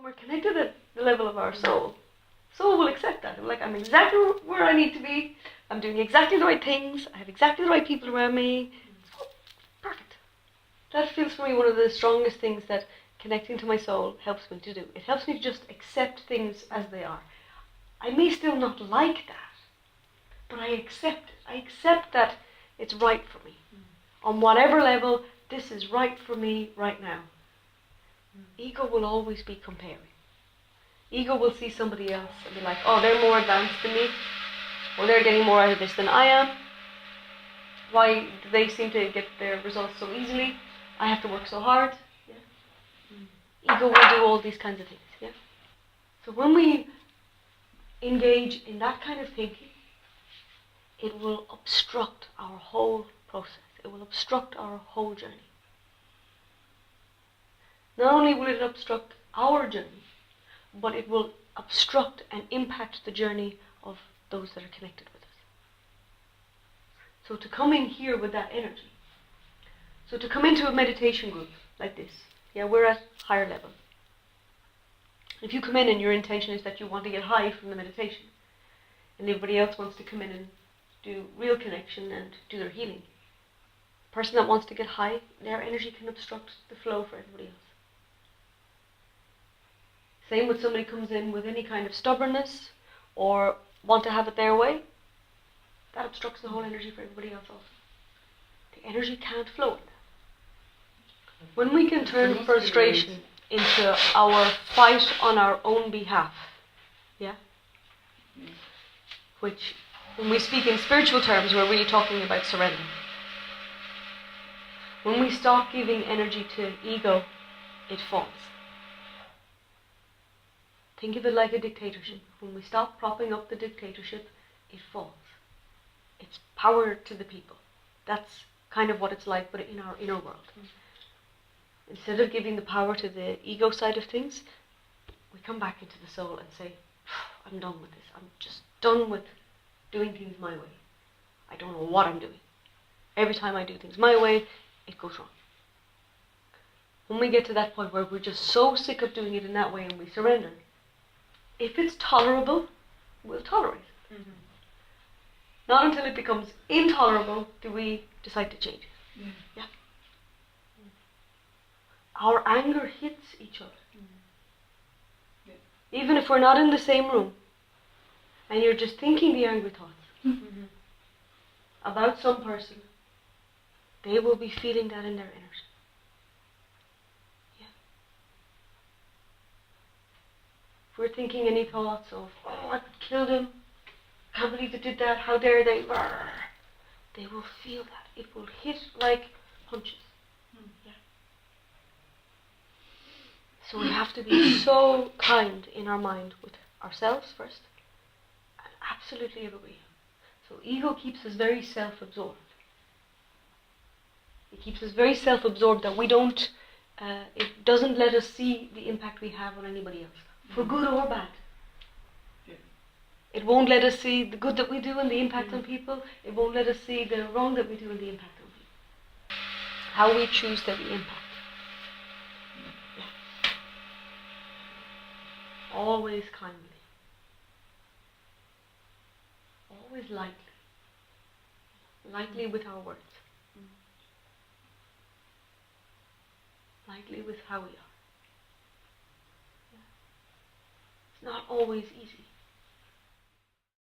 we're connected at the level of our soul, soul will accept that. Like, I'm exactly where I need to be. I'm doing exactly the right things. I have exactly the right people around me. Oh, perfect. That feels for me one of the strongest things that connecting to my soul helps me to do. It helps me to just accept things as they are. I may still not like that, but I accept it. I accept that it's right for me. On whatever level, this is right for me right now. Ego will always be comparing. Ego will see somebody else and be like, oh, they're more advanced than me, or they're getting more out of this than I am. Why do they seem to get their results so easily? I have to work so hard. Yeah. Ego will do all these kinds of things. Yeah. So when we engage in that kind of thinking, it will obstruct our whole process. It will obstruct our whole journey. Not only will it obstruct our journey, but it will obstruct and impact the journey of those that are connected with us. So to come in here with that energy, so to come into a meditation group like this, yeah, we're at higher level. If you come in and your intention is that you want to get high from the meditation, and everybody else wants to come in and do real connection and do their healing, the person that wants to get high, their energy can obstruct the flow for everybody else. Same with somebody comes in with any kind of stubbornness or want to have it their way, that obstructs the whole energy for everybody else also. The energy can't flow. When we can turn frustration into our fight on our own behalf, yeah? Which, when we speak in spiritual terms, we're really talking about surrender. When we stop giving energy to ego, it falls. Think of it like a dictatorship. When we stop propping up the dictatorship, it falls. It's power to the people. That's kind of what it's like, but in our inner world. Instead of giving the power to the ego side of things, we come back into the soul and say, I'm done with this. I'm just done with doing things my way. I don't know what I'm doing. Every time I do things my way, it goes wrong. When we get to that point where we're just so sick of doing it in that way and we surrender, if it's tolerable, we'll tolerate it. Mm-hmm. Not until it becomes intolerable do we decide to change it. Mm. Yeah. Our anger hits each other. Mm. Yeah. Even if we're not in the same room, and you're just thinking the angry thoughts about some person, they will be feeling that in their energy. If we're thinking any thoughts of, oh, I could kill them, can't believe they did that, how dare they, they will feel that. It will hit like punches. Yeah. So we have to be so kind in our mind with ourselves first, and absolutely everybody. So ego keeps us very self-absorbed. It keeps us very self-absorbed that we don't, it doesn't let us see the impact we have on anybody else. For good or bad. Yeah. It won't let us see the good that we do and the impact on people. It won't let us see the wrong that we do and the impact on people. How we choose that we impact. Yeah. Always kindly. Always lightly. Lightly with our words. Lightly with how we are. Not always easy.